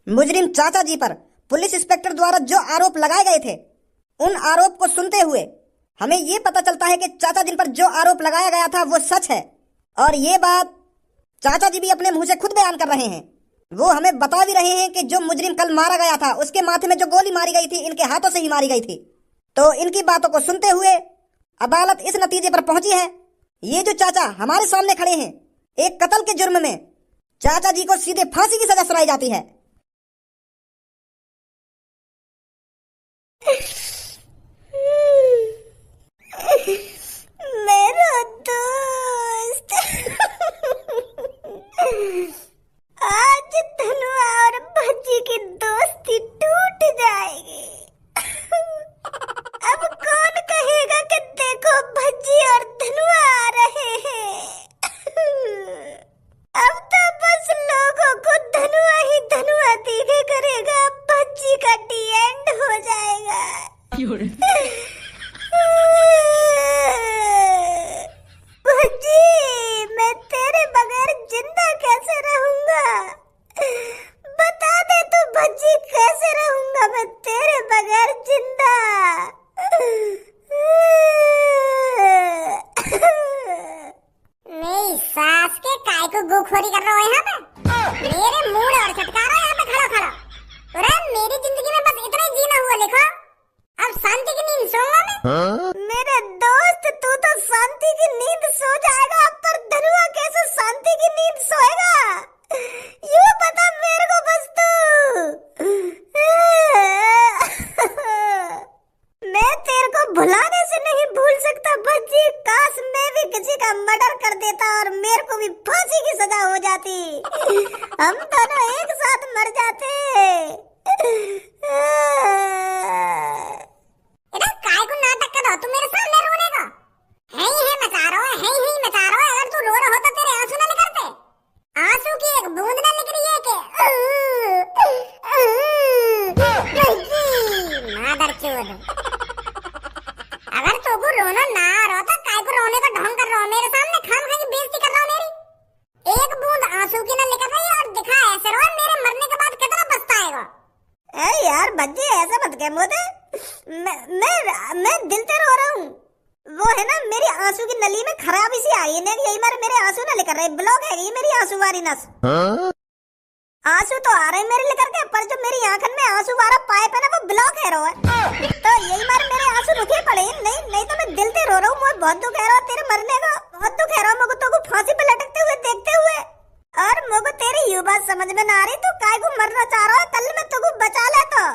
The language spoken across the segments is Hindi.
मुजरिम चाचा जी पर पुलिस इंस्पेक्टर द्वारा जो आरोप लगाए गए थे, उन आरोप को सुनते हुए हमें ये पता चलता है कि चाचा जी पर जो आरोप लगाया गया था वो सच है। और ये बात चाचा जी भी अपने मुंह से खुद बयान कर रहे हैं। वो हमें बता भी रहे हैं कि जो मुजरिम कल मारा गया था उसके माथे में जो गोली मारी गई थी इनके हाथों से ही मारी गई थी। तो इनकी बातों को सुनते हुए अदालत इस नतीजे पर पहुंची है, ये जो चाचा हमारे सामने खड़े हैं, एक कत्ल के जुर्म में चाचा जी को सीधे फांसी की सजा सुनाई जाती है। मेरा दोस्त आज धनुआ और भज्जी की दोस्ती टूट जाएगी। अब कौन कहेगा कि देखो भज्जी और धनुआ आ रहे हैं। अब तो बस लोगों को धनुआ ही धनुआ दिखे करेगा, भज्जी का डी एंड हो जाएगा। भज्जी, मैं तेरे बगैर जिंदा कैसे रहूंगा? बता दे तो भज्जी, कैसे रहूंगा मैं तेरे बगैर जिंदा? मेरी सास के काय को गोखोरी कर रहा है यहाँ पे? मेरे मूड और छटका रहा है यहाँ पे खड़ा खड़ा। अरे मेरी जिंदगी में बस इतना ही जीना हुआ लिखो, अब शांति की नींद सोऊंगा मैं। मेरे दोस्त, तू तो शांति की नींद सो जाएगा, पर धनुआ कैसे शांति की नींद सोएगा? यूं बता मेरे को बस तू। मैं तेरे को भुलाने से नहीं भूल सकता भज्जी। काश मैं भी किसी का मर्डर कर देता और मेरे को भी फांसी की सजा हो जाती, हम दोनों एक साथ मर जाते। काय को नाटक कर रहा तू मेरे सामने रोने का? है ही मचा रहा है ही मचा रहा है। अगर तू रो रहा होता तेरे आंसू ना निकलते, आंसू की एक बूंद ना निकली है कि मादरचोद। अगर तू को रोना ना आ रहा था, काय को रोने का ढोंग कर रहा हो मेरे सामने, खामखा की बेइज्जती कर रहा हो मेरी। एक बूंद आंसू की ना निकल रही है और दिखा ऐसे रो, मेरे मरने के बाद कितना पछताएगा। ए यार बच्चे, ऐसा मत कह मुझे। मैं दिल से रो रहा हूँ। वो है ना, मेरी आंसू की नली में खराबी सी आई है, यही बार मेरे आंसू ना लेकर रहे, ब्लॉक है ये मेरी आंसू वाली नस। आंसू तो आ रहे हैं मेरे लेकर के, पर जो मेरी आंखन में आंसू वाला पाइप है ना वो ब्लॉक है रहा है। तो यही बार मेरे आंसू रुके पड़े। नहीं तो मैं दिल से रो रहा हूँ, मुझे बहुत दुख है रहा तेरे मरने का, बहुत दुख है रहा मुझे तो फांसी पे लटकते हुए देखते हुए। और मुझे तेरी ये बात समझ में ना आ रही, तू काय को मरना चाह रहा है? कल मैं तुझको बचा लेता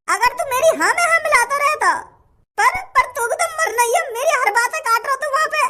अगर तू मेरी हाँ में हाँ मिलाता रहता, पर तू तो मरना ही है। मेरी हर बात से काट रहा तू वहाँ पे।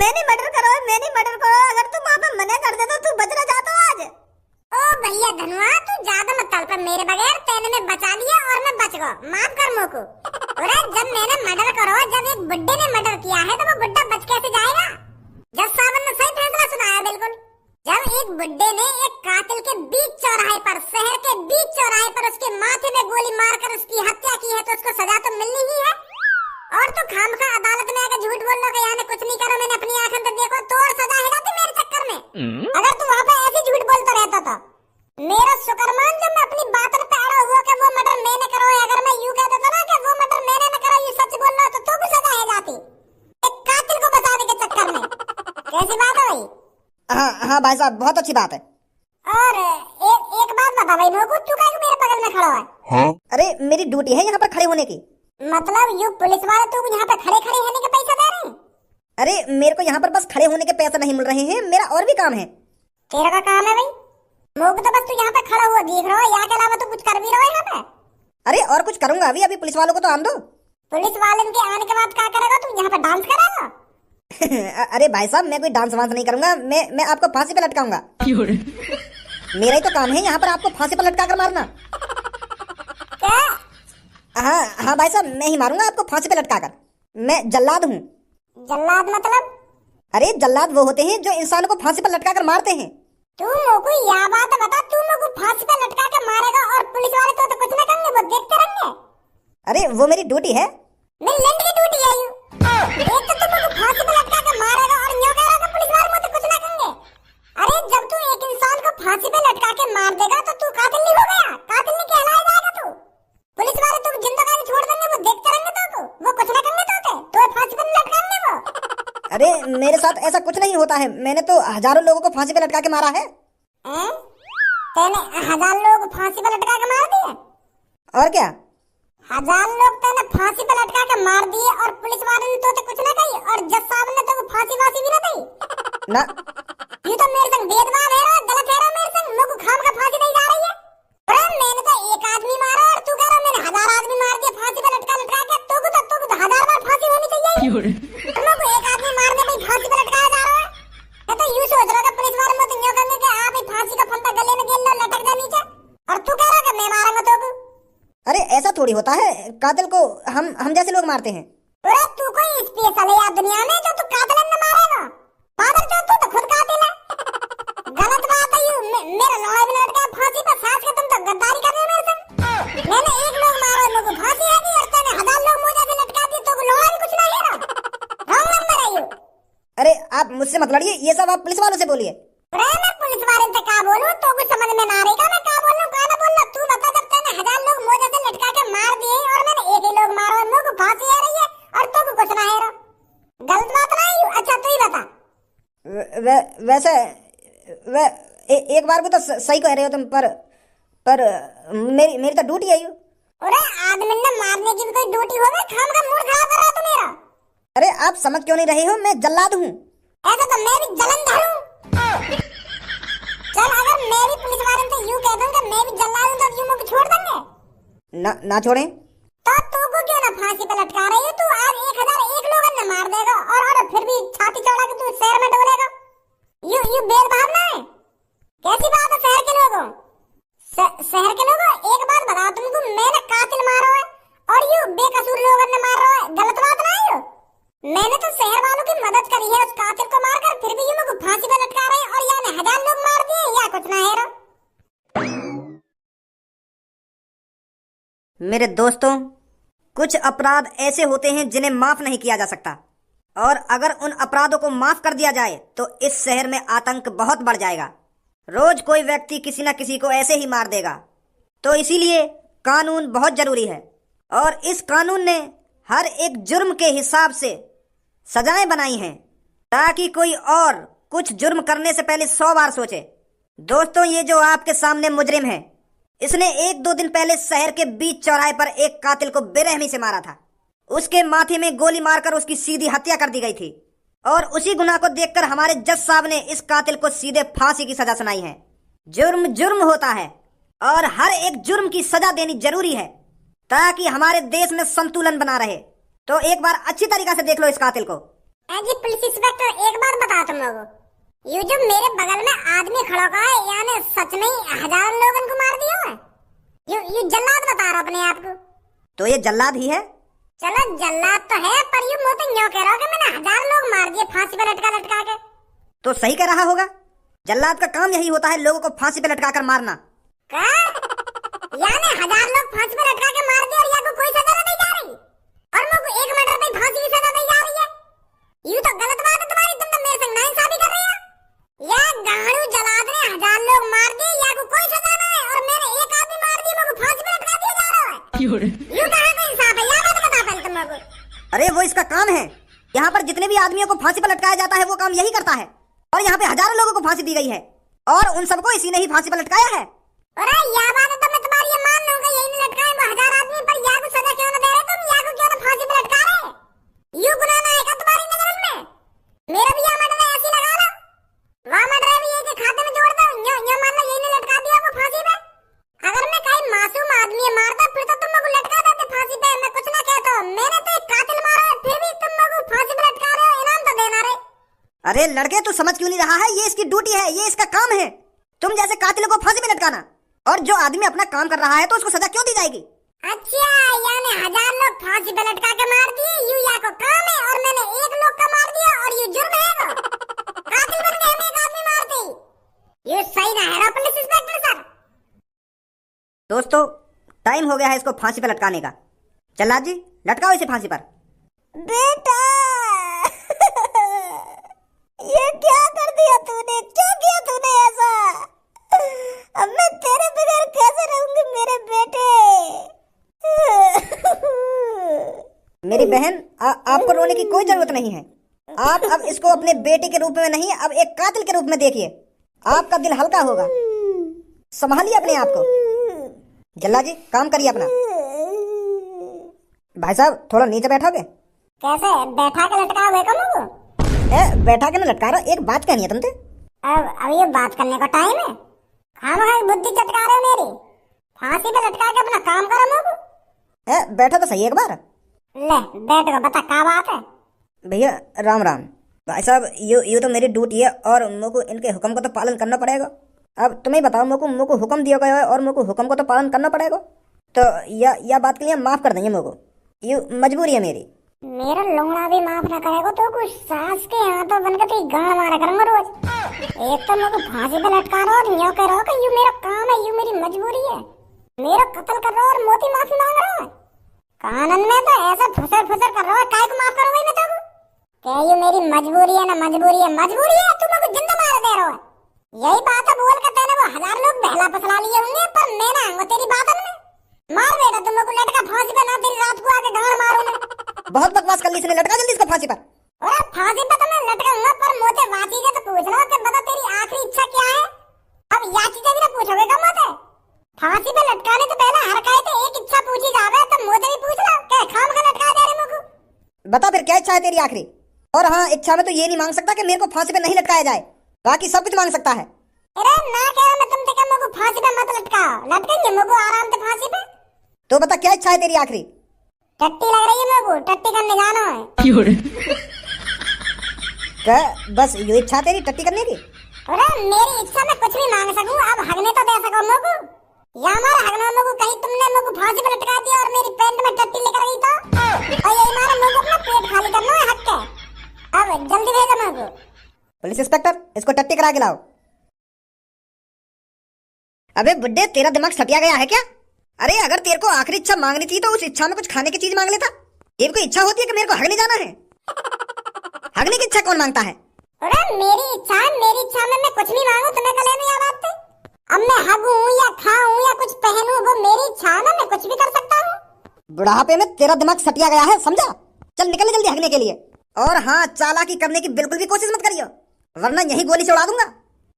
मैंने मर्डर करो, मैंने मर्डर करो। अगर तू वहाँ पे मना कर देता तू बच ना जाता आज। ओ भैया धनुआ, तू ज्यादा मत तड़प मेरे बगैर। तेने मैं बचा लिया और मैं बच गया, माफ कर मोको। अरे जब मैंने मर्डर करो, जब एक बुड्ढे ने मर्डर किया है तो वो बुड्ढा बच कैसे जाएगा? जज साहब ने सही फैसला सुनाया बिल्कुल। जब एक बुड्ढे ने एक कातिल के बीच चौराहे पर, शहर के बीच चौराहे पर उसके माथे में गोली मारकर उसकी हत्या की है, तो उसको सजा तो मिलनी ही है। और तो खामखा अदालत में आकर झूठ बोल लो कि यहाँ कुछ नहीं करा, मैंने अपनी आंखों से देखो, तो और सजा है जाती मेरे चक्कर में। अगर तू वहाँ पे ऐसे झूठ बोलता रहता था, मेरा शुक्रमान जब मैं अपनी बात पे अड़ा हुआ कि वो मर्डर मैंने करो, अगर मैं यूं कह देता ना कि वो मर्डर मैंने न करा, ये सच बोल रहा, तो भी सजा है जाती एक कातिल को बचाने के चक्कर में। कैसी बात है भाई? हाँ भाई साहब, बहुत अच्छी बात है। और एक बात बता भाई मेरे को, तू क्या मेरे बगल में खड़ा है? हाँ? अरे मेरी ड्यूटी है यहाँ पर खड़े होने की। मतलब यू पुलिस वाले तू यहाँ पे खड़े होने के पैसे दे रहे हैं? अरे मेरे को यहाँ पर बस खड़े होने के पैसे नहीं मिल रहे हैं, मेरा और भी काम है। तेरा का काम है भाई? मोक तो बस तू यहाँ पे खड़ा हुआ दिख रहा है, यहाँ के अलावा तू कुछ कर भी रहा है यहाँ पे? अरे और कुछ करूंगा अभी पुलिस वालों को तो आन दो। पुलिस वाले के आने के बाद क्या करेगा तू? यहाँ पे डांस करेगा? अरे भाई साहब, मैं कोई डांस वांस नहीं करूंगा, मैं आपको फांसी पे लटकाऊंगा। मेरा ही तो काम है यहाँ पर आपको फांसी पे लटका कर मारना। क्या? हाँ भाई साहब, मैं ही मारूंगा आपको फांसी पे लटका कर। मैं जल्लाद हूँ। जल्लाद मतलब? अरे जल्लाद वो होते हैं जो इंसानों को फांसी पे लटका कर मारते हैं। तू मोको यह बात बता, तू मोको फांसी पे लटका के मारेगा और पुलिस वाले तो कुछ ना करेंगे, वो देखते रहेंगे। अरे वो मेरी ड्यूटी है। मेरी लंड की ड्यूटी है यू। एक तो तुम मोको फांसी पे लटका के मारेगा और न्यों कहेगा पुलिस वाले मुझे कुछ ना करेंगे। अरे जब तू एक इंसान को फांसी पे लटका के मार देगा तो तू कातिल नहीं होगा मेरे साथ ऐसा कुछ नहीं होता है। मैंने तो हजारों लोगों को फांसी पे लटका के मारा है। तूने 1000 लोग फांसी पे लटका के मार दिए? और क्या? 1000 लोग तूने फांसी पे लटका के मार दिए और पुलिस वाले ने तो कुछ ना कही और जज साहब ने तो फांसी वासी भी ना दी ना। ये तो मेरे संग भेदभाव है रो, गलत है रो मेरे संग। मेरे को खाम का फांसी नहीं जा रही है। अरे मैंने तो एक आदमी मारा और तू कह रहा मैंने 1000 आदमी मार दिए फांसी पे लटका लटका के। तो 1000 बार फांसी होनी चाहिए। तुम को एक आदमी मारने पे फांसी पे लटकाया जा रहा है। मैं तो यूं सोच रहा था पुलिस वाले मत यूं करने के आप ही फांसी का फंदा गले में गेल लो लटक जा नीचे और तू कह रहा कि मैं मारूंगा तो। अरे ऐसा थोड़ी होता है, कातिल को हम जैसे लोग मारते हैं। अरे तू कोई स्पेशल है यार दुनिया में जो तू कातिल न मारेगा? पागल जो तू तो खुद कातिल है। गलत बात है। यू मेरा लड़ाई में लटका फांसी पे साथ के तुम तो गद्दारी कर रहे हो मेरे संग। मैंने एक लोग मारा लोगों को फांसी है और तूने 1000 लोग मुझे से लटका दिए तो लड़ाई कुछ नहीं है ना। रॉन्ग नंबर है यू। अरे आप मुझसे मत लड़िए, ये सब आप पुलिस वालों से बोलिए। अरे मैं पुलिस वाले से क्या बोलूं? तो कुछ समझ में ना आएगा मैं क्या बोलूं क्या ना बोलूं। तू बता जब तूने 1000 लोग मुझे से लटका के मार दिए और मैंने एक ही लोग मारा और मुझे फांसी आ रही है और तो कुछ ना है। गलत बात नहीं। अच्छा तू ही बता। वैसे एक बार को तो सही कह रहे हो तुम, पर मेरी तो ड्यूटी है यू। अरे आदमी ने मारने की भी कोई ड्यूटी होवे? खाम का मूड खराब कर रहा तू मेरा। अरे आप समझ क्यों नहीं रहे हो? मैं जल्लाद हूँ। ऐसा तो मैं भी जलंधर हूँ। चल अगर मैं भी पुलिस वाले से यूं कह दूं कि मैं भी जल्लाद हूँ तो यूं मुझे छोड़ देंगे? ना छोड़ें। तो तू को क्यों ना फांसी पे लटका रही है? तू आज 1001 लोगों ने मार देगा और फिर भी छाती चौड़ा के तू शहर में डोलेगा? यू भेदभाव ना है? कैसी बात है शहर के लोगों? शहर के लोगों एक बात बताओ तुमको, मैंने कातिल मारा है और यू बेकसूर लोगों ने मार रहा है। गलत बात नहीं है? मैंने तो शहर वालों की मदद करी है उस कातिल को मारकर, फिर भी यू मुझे फांसी पे लटका रहे हैं और यानी 1000 लोग मार दिए या कुछ ना है रो। मेरे दोस्तों, कुछ अपराध ऐसे होते हैं जिन्हें माफ नहीं किया जा सकता, और अगर उन अपराधों को माफ कर दिया जाए तो इस शहर में आतंक बहुत बढ़ जाएगा। रोज कोई व्यक्ति किसी न किसी को ऐसे ही मार देगा। तो इसीलिए कानून बहुत जरूरी है और इस कानून ने हर एक जुर्म के हिसाब से सजाएं बनाई हैं ताकि कोई और कुछ जुर्म करने से पहले 100 बार सोचे। दोस्तों, ये जो आपके सामने मुजरिम है, इसने 1-2 दिन पहले शहर के बीच चौराहे पर एक कातिल को बेरहमी से मारा था। उसके माथे में गोली मारकर उसकी सीधी हत्या कर दी गई थी और उसी गुनाह को देखकर हमारे जज साहब ने इस कातिल को सीधे फांसी की सजा सुनाई है। जुर्म जुर्म होता है और हर एक जुर्म की सजा देनी जरूरी है ताकि हमारे देश में संतुलन बना रहे। तो एक बार अच्छी तरीके से देख लो इस कातिल को। जी पुलिस इंस्पेक्टर, एक बात बताओ तुम लोगों, ये जो मेरे बगल में आदमी खड़ा हुआ है यानी सच में 1000 लोगों को मार दिया है? ये जल्लाद बता रहा अपने आप को? तो ये जल्लाद ही है। चलो जल्लाद तो है, पर यू मुझे यूं कह रहा हो कि मैंने 1000 लोग मार दिए फांसी पे लटका लटका के। तो सही कह रहा होगा। जल्लाद का काम यही होता है, लोगों को फांसी पे लटका कर मारना। क्या? यानी 1000 लोग फांसी पे लटका के मार दिए और या को कोई सजा नहीं जा रही और मुझे 1 मर्डर पे फांसी की सजा दी जा रही है? यू तो गलत बात है तुम्हारी। तुम तो मेरे संग नाइंसाफी कर रही हो। या गाड़ू जल्लाद ने 1000 लोग मार दिए या को कोई सजा नहीं है और मैंने एक आदमी मार दिया, मुझे फांसी पे लटका दिया जा रहा है। यू कहां का इंसाफ है? या बात बता पहले तुम लोगों। अरे वो इसका काम है। यहाँ पर जितने भी आदमियों को फांसी पर लटकाया जाता है वो काम यही करता है और यहाँ पे हजारों लोगों को फांसी दी गई है और उन सबको इसी ने ही फांसी पर लटकाया है। अरे या बात है तो मैं तुम्हारी ये मान लूंगा, यही नहीं लटकाए वो 1000 आदमी पर या को सजा क्यों ना दे रहे तुम? या को क्यों ना फांसी पे लटका रहे? यू गुनाह ना है क्या तुम्हारी नजर में? मेरा भी या मर्डर ऐसी लगा लो, वहां मर्डर भी एक खाते में जोड़ दो। यो मान लो यही ने लटका दिया वो फांसी पे। अगर मैं कहीं मासूम आदमी मारता फिर तो तुम लोग लटका देते फांसी पे, मैं कुछ ना कहता। मैंने तो एक कातिल मारा है फिर भी तुम लोग फांसी पे लटका रहे हो, इनाम तो देना रे। अरे लड़के, तू समझ क्यों नहीं रहा है? ये इसकी ड्यूटी है, ये इसका काम है तुम जैसे कातिलों को फांसी पे लटकाना। और जो आदमी अपना काम कर रहा है तो उसको सजा क्यों दी जाएगी? अच्छा, यानी 1000 लोग फांसी पे लटका के मार दिए, यू या को काम है और मैंने एक लोग का मार दिया और ये जुर्म है? कातिल बन गए हम एक आदमी मारते ही। ये सही ना है पुलिस इंस्पेक्टर सर। दोस्तों, टाइम हो गया है इसको फांसी पे लटकाने का। जल्लाद जी, लटकाओ इसे फांसी पर। बेटा ये क्या कर दिया तूने? क्यों किया तूने ऐसा? अब मैं तेरे बगैर कैसे रहूंगी मेरे बेटे? मेरी बहन, आपको रोने की कोई जरूरत नहीं है। आप अब इसको अपने बेटे के रूप में नहीं, अब एक कातिल के रूप में देखिए, आपका दिल हल्का होगा। संभालिए अपने आप को। जल्ला जी काम करिए अपना। भाई साहब थोड़ा नीचे बैठोगे? कैसे बैठा के लटका हुए कम हो? बैठा के ना लटका रहा, एक बात कहनी है तुमसे। अब ये बात करने का टाइम है? खामखा बुद्धि चटका रहे हो मेरी। फांसी पे लटका के अपना काम करो मोको। बैठो तो सही एक बार। ले बैठ को बता क्या बात है। भैया राम राम। भाई साहब यू तो मेरी ड्यूटी है और मुझको इनके हुक्म को तो पालन करना पड़ेगा। अब तुम्हें बताओ, मुझको हुक्म दिया गया है और मुझको हुक्म को तो पालन करना पड़ेगा। तो यह बात के लिए माफ कर देंगे मुझको, ये मजबूरी है मेरी। मेरा लोंगड़ा भी माफ ना करेगा तो कुछ सास के हाथों बनकर तो गांड मारा करूंगा रोज। एक तो मुझको फांसी पे लटका रहा और यूं कह रहा कि यू मेरा काम है, यू मेरी मजबूरी है। मेरा कत्ल कर रहा और मोती माफी मांग रहा है। कानन में तो ऐसा फुसर फुसर कर रहा है, काय को माफ करो भाई मैं तो क्या ये मेरी मजबूरी है ना? मजबूरी है, मजबूरी है। तुम मुझे जिंदा मार दे रहे हो। यही बात है बोल के तेने वो 1000 लोग बहला फसला लिए होंगे, पर मैं ना आऊंगा तेरी बात में। मार बेटा तुम को लटका फांसी पे, ना तेरी रात को आके गांड मारूं मैं। बहुत बकवास कर ली इसने, लटका जल्दी इसको फांसी पर। अरे फांसी पे तो मैं लटकाऊंगा, पर मोते वाची से तो पूछ लो कि बता तेरी आखिरी इच्छा क्या है। अब या चीजें भी ना पूछोगे कब मोते? फांसी पे लटकाने तो पहले हर काहे तो एक इच्छा पूछी जावे, तो मोते भी पूछ लो कि खामखा लटका दे रहे मुझको। बता फिर क्या इच्छा है तेरी आखिरी? और हाँ, इच्छा में तो ये नहीं मांग सकता कि मेरे को फांसी पे नहीं लटकाया जाए, बाकी सब कुछ मांग सकता है। अरे ना कह रहा मैं तुमसे क्या मुझको फांसी पे मत लटकाओ, लटकेंगे मुझको आराम से फांसी पे। तो बता क्या इच्छा है तेरी आखिरी? टट्टी लग रही है मुझको, टट्टी करने जाना है। बस ये इच्छा तेरी टट्टी करने की? अरे मेरी इच्छा में कुछ भी मांग सकूं, अब हगने तो दे सको मुझको। या हमारा हगना मुझको कहीं तुमने मुझको फांसी पे लटका दिया और मेरी पैंट में टट्टी लेकर गई तो? और यही मारा मुझको अपना पेट खाली करना है हक के। अब जल्दी भेजो मुझको। पुलिस इंस्पेक्टर इसको टट्टी करा के लाओ। अबे बुड्ढे तेरा दिमाग सटिया गया है क्या? अरे अगर तेरे को आखिरी इच्छा मांगनी थी तो उस इच्छा में कुछ खाने की चीज मांग लेता। ये कोई इच्छा होती है कि मेरे को हगने जाना है? हगने की इच्छा कौन मांगता है? अरे मेरी इच्छा है, मेरी इच्छा में मैं कुछ भी मांगू तुम्हें कले में याद आते। अब मैं हगूं या खाऊं या कुछ पहनूं, वो मेरी इच्छा है ना, मैं कुछ भी कर सकता हूँ। बुढ़ापे में तेरा दिमाग सटिया गया है, समझा? चल निकल जल्दी हगने के लिए। और हाँ, चालाकी करने की बिल्कुल भी कोशिश मत करियो, वरना यही गोली से उड़ा दूंगा।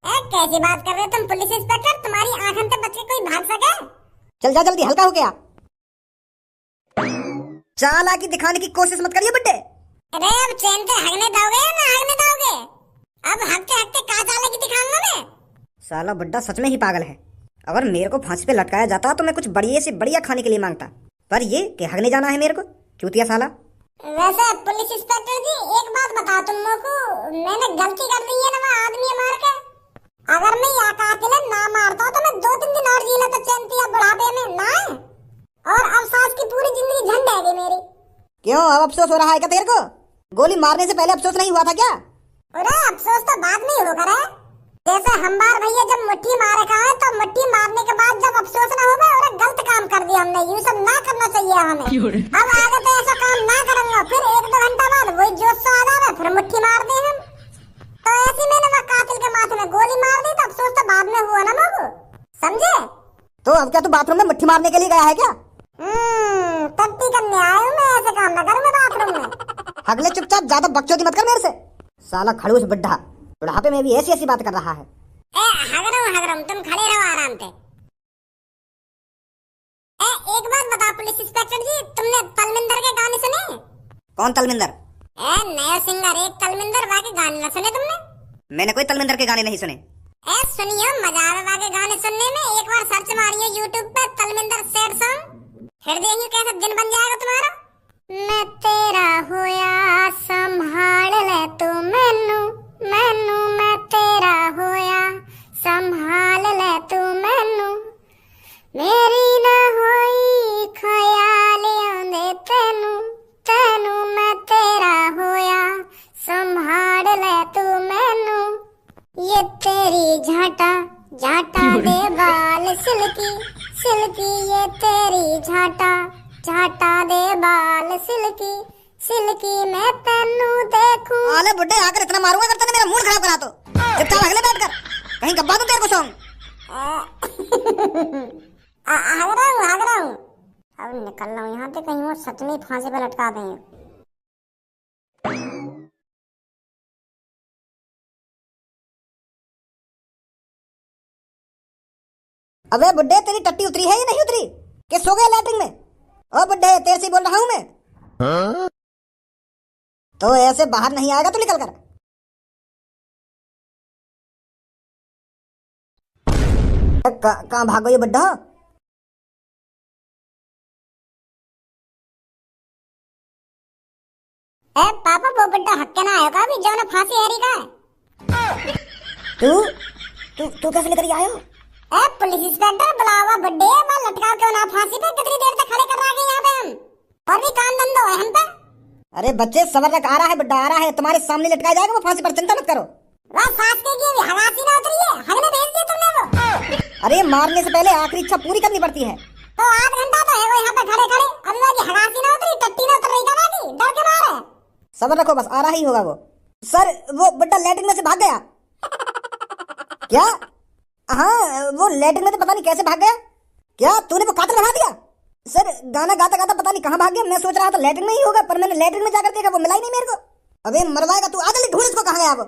कैसी बात कर रहे हो तुम पुलिस इंस्पेक्टर? तुम्हारी आंखों से बच के कोई भाग सके? चल जा जल्दी, हल्का हो गया। चालाकी दिखाने की कोशिश मत करिए बुड्ढे। अरे अब चैन से हगने दोगे या ना हगने दोगे? अब हगते हगते कहाँ चालाकी दिखाऊंगा मैं? साला बुड्ढा सच में ही पागल है। अगर मेरे को फांसी पे लटकाया जाता तो मैं कुछ बढ़िया से बढ़िया खाने के लिए मांगता, पर ये कि हगने जाना है मेरे को, चूतिया साला। वैसे पुलिस इंस्पेक्टर जी एक बात बताओ तुम को, मैंने गलती कर दी है ना वो आदमी मार के। अगर मैं या कातिल ना मारता तो मैं 2-3 दिन और जी लेता चैन से बुढ़ापे में ना, और अब सास की पूरी जिंदगी झंड है गई मेरी। क्यों अब अफसोस हो रहा है क्या तेरे को? गोली मारने से पहले अफसोस नहीं हुआ था क्या? अरे अफसोस तो बाद में ही होगा रे। जैसे हमार भैया जब मुट्ठी मारे का है तो मुट्ठी मारने के बाद जब अफसोस ना होगा, और गलत काम कर दिया हमने, ये सब ना करना चाहिए हमें। अब आगे तो ऐसा काम ना करेंगे, फिर 1-2 घंटा बाद वही जोश से आ जाए, फिर मुट्ठी मार दे हम। तो ऐसे मैंने वो कातिल के माथे में गोली मार दी, तो अफसोस तो बाद में हुआ ना मुझको, समझे? तो अब क्या तू बाथरूम में मुट्ठी मारने के लिए गया है क्या? टट्टी करने आया हूँ मैं, ऐसे काम ना करूँ मैं बाथरूम में। अगले चुपचाप ज्यादा बकचोदी मत कर मेरे से। साला खड़ूस बुड्ढा बुढ़ापे में भी ऐसी ऐसी बात कर रहा है। हग रहा हूँ, तुम खड़े रहो आराम से। एक बात बताओ पुलिस इंस्पेक्टर जी, तुमने तलमिंदर के गाने सुने? कौन तलमिंदर? नया सिंगर एक तलमिंदर, वाके गाने न सुने तुमने? मैंने कोई तलमिंदर के गाने नहीं सुने। सुनियो, मजा आवे वाके गाने सुनने में। एक बार सर्च मारियो यूट्यूब पे तलमिंदर सैड सॉन्ग, फिर देखियो कैसा दिन बन जाएगा तुम्हारा। मैं तेरा होया संभाल ले तू मैनू, मैनू मैं तेरा होया संभाल ले तू मैनू, मेरी ना होई ख्याल आंदे तेनू, तेनू मैं तेरा होया संभाल ले तू मैनू, ये तेरी झाटा झाटा दे बाल सिल्की, सिल्की ये तेरी झाटा झाटा दे बाल सिल्की, सिल्की मैं तेनू देखूं। अरे बुड्ढे आकर इतना मारूंगा अगर तूने मेरा मूड खराब करा तो। चुपचाप अगले बैठकर कहीं गब्बा दूं तेरे को सॉन्ग। भाग रहा हूँ। अब निकल रहा हूँ यहाँ से, कहीं वो सच में फांसी पे लटका देंगे। अबे बुड्ढे, तेरी टट्टी उतरी है या नहीं उतरी कि सो गया लैट्रिन में? ओ बुड्ढे, तेरे से बोल रहा हूं मैं। तो ऐसे बाहर नहीं आएगा तो निकल कर। कहाँ भागो ये बुड्ढा? ए पापा, वो बुड्ढा हक्के ना आयो का भी जो ना फांसी हैरी का है। तू तू तू कैसे लेकर आयो? ए पुलिस इंस्पेक्टर, बुलावा बुड्ढे, मैं लटका के ना फांसी पे कितनी देर तक खड़े कर रखे यहाँ पे हम, और भी काम धंधो है हम पे। अरे बच्चे सबर तक आ रहा है, बुड्ढा आ रहा है, तुम्हारे सामने लटकाया जाएगा वो फांसी पर, चिंता मत करो। वह सास के की हगासी ना उतरी है, हगने भेज दिया तुमने वो। अरे मारने से पहले आखिरी इच्छा पूरी करनी पड़ती है। तो आध घंटा तो है वो यहाँ पे खड़े खड़े, अभी वाली हगासी ना उतरी, टट्टी ना उतर रही था बाकी, डर के मारे। सबर रखो, बस आ रहा ही होगा वो। सर, वो बुड्ढा लैट्रिन में से भाग गया। क्या? हाँ, वो लैट्रिन में से पता नहीं कैसे भाग गया। क्या तूने वो कातिल बना दिया? सर, गाना गाता गाता पता नहीं कहाँ भाग गया। मैं सोच रहा था लैट्रिन में ही होगा, पर मैंने लैट्रिन में जाकर देखा वो मिला ही नहीं मेरे को। अबे मरवाएगा तू, आ जल्दी ढूंढ इसको, कहाँ गया वो।